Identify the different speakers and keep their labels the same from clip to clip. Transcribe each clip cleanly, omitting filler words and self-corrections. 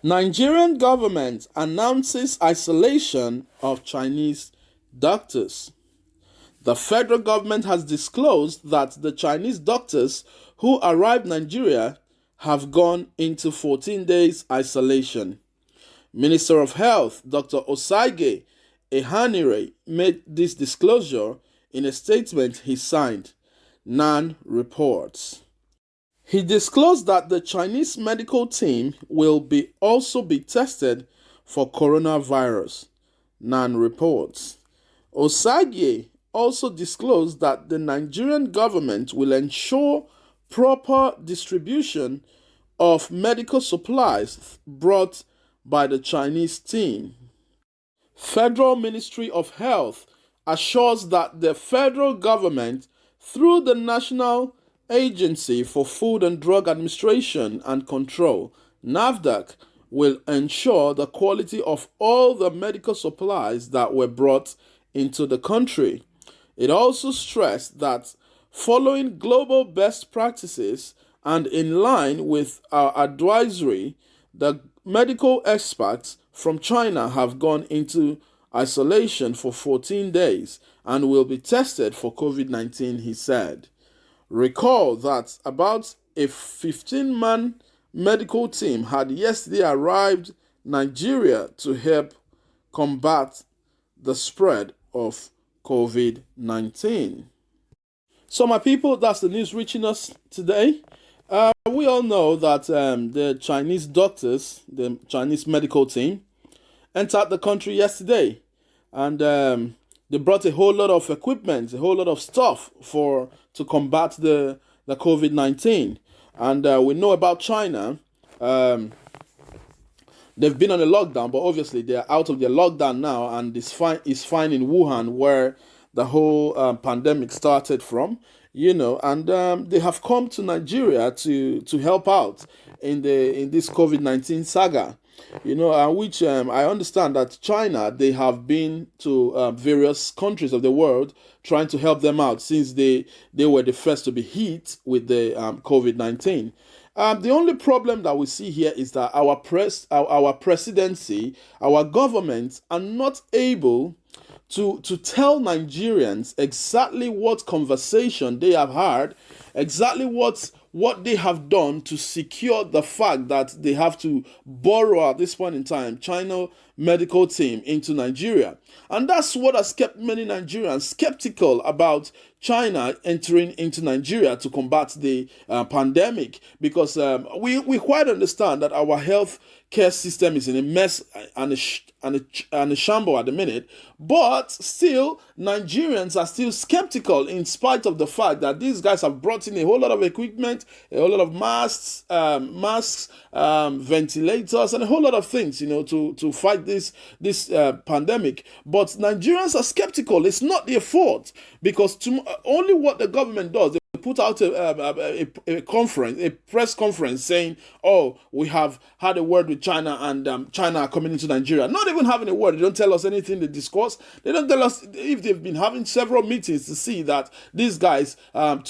Speaker 1: Nigerian government announces isolation of Chinese doctors. The federal government has disclosed that the Chinese doctors who arrived Nigeria have gone into 14 days isolation. Minister of Health Dr. OSAGIE Ehanire made this disclosure in a statement he signed, NAN reports. He disclosed that the Chinese medical team will also be tested for coronavirus, NAN reports. OSAGIE also disclosed that the Nigerian government will ensure proper distribution of medical supplies brought by the Chinese team. Federal Ministry of Health assures that the federal government, through the National Agency for Food and Drug Administration and Control, NAFDAC, will ensure the quality of all the medical supplies that were brought into the country. It also stressed that following global best practices and in line with our advisory, the medical experts from China have gone into isolation for 14 days and will be tested for COVID-19, he said. Recall that about a 15-man medical team had yesterday arrived Nigeria to help combat the spread of COVID-19. So my people, that's the news reaching us today. We all know that the Chinese doctors, the Chinese medical team, entered the country yesterday, and they brought a whole lot of equipment, a whole lot of stuff to combat the COVID-19. And we know about China. They've been on a lockdown, but obviously they're out of their lockdown now, and it's fine in Wuhan, where the whole pandemic started from. And they have come to Nigeria to help out in this COVID-19 saga. Which I understand that China, they have been to various countries of the world trying to help them out since they were the first to be hit with the COVID-19. The only problem that we see here is that our presidency, our government are not able to tell Nigerians exactly what conversation they have had, exactly what they have done to secure the fact that they have to borrow at this point in time China medical team into Nigeria. And that's what has kept many Nigerians skeptical about China entering into Nigeria to combat the pandemic, because we quite understand that our health care system is in a mess and a shamble at the minute, but still Nigerians are still skeptical in spite of the fact that these guys have brought in a whole lot of equipment, a whole lot of masks, ventilators, and a whole lot of things, to fight this pandemic. But Nigerians are skeptical. It's not their fault, because only what the government does, they put out a press conference saying, "Oh, we have had a word with China, and China are coming into Nigeria." Not even having a word. They don't tell us anything they discuss. They don't tell us if they've been having several meetings to see that these guys to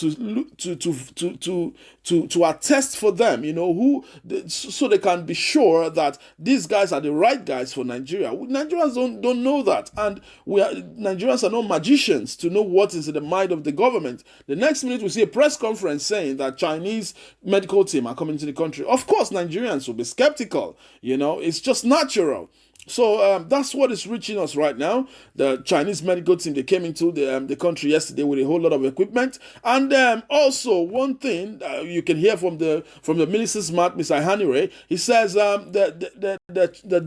Speaker 1: attest for them, so they can be sure that these guys are the right guys for Nigeria. Nigerians don't know that, and Nigerians are not magicians to know what is in the mind of the government. The next minute we see a press conference saying that Chinese medical team are coming to the country. Of course, Nigerians will be skeptical. It's just natural. So that's what is reaching us right now. The Chinese medical team, they came into the country yesterday with a whole lot of equipment. And also one thing you can hear from the minister's mouth, Mr. Ehanire, he says the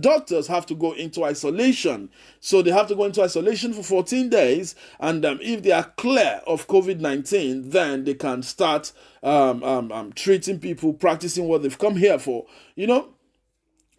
Speaker 1: doctors have to go into isolation. So they have to go into isolation for 14 days. And if they are clear of COVID-19, then they can start treating people, practicing what they've come here for.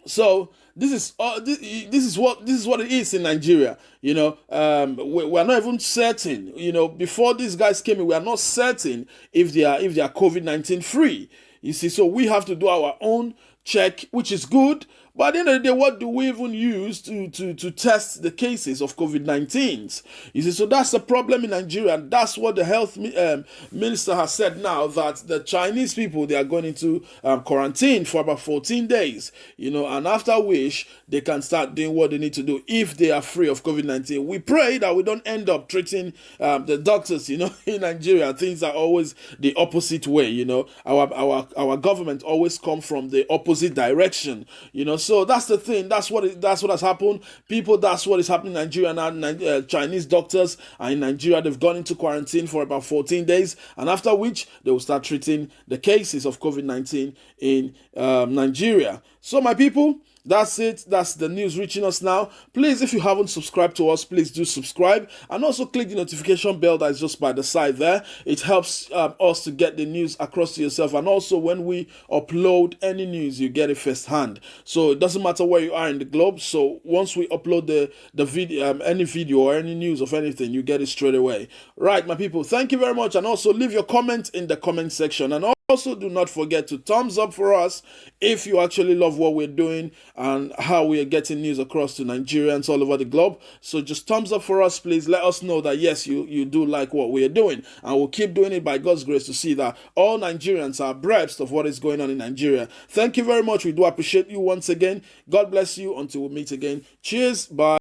Speaker 1: So this is what it is in Nigeria. We're not even certain. Before these guys came in, we are not certain if they are COVID-19 free. You see, so we have to do our own check, which is good. But at the end of the day, what do we even use to test the cases of COVID-19? You see, so that's the problem in Nigeria, and that's what the health minister has said now, that the Chinese people, they are going into quarantine for about 14 days, and after which they can start doing what they need to do if they are free of COVID-19. We pray that we don't end up treating the doctors, in Nigeria. Things are always the opposite way, our government always come from the opposite direction, so that's the thing. That's what has happened. People, that's what is happening in Nigeria now. Chinese doctors are in Nigeria. They've gone into quarantine for about 14 days, and after which they will start treating the cases of COVID-19 in Nigeria. So my people, that's it. That's the news reaching us now. Please, if you haven't subscribed to us, please do subscribe, and also click the notification bell that is just by the side there. It helps us to get the news across to yourself, and also when we upload any news, you get it firsthand. So it doesn't matter where you are in the globe. So once we upload the video, any video or any news of anything, you get it straight away. Right, my people. Thank you very much, and also leave your comment in the comment section, and also do not forget to thumbs up for us if you actually love what we're doing and how we are getting news across to Nigerians all over the globe. So just thumbs up for us, please. Let us know that yes, you do like what we are doing, and we'll keep doing it by God's grace to see that all Nigerians are abreast of what is going on in Nigeria. Thank you very much. We do appreciate you once again. God bless you until we meet again. Cheers. Bye.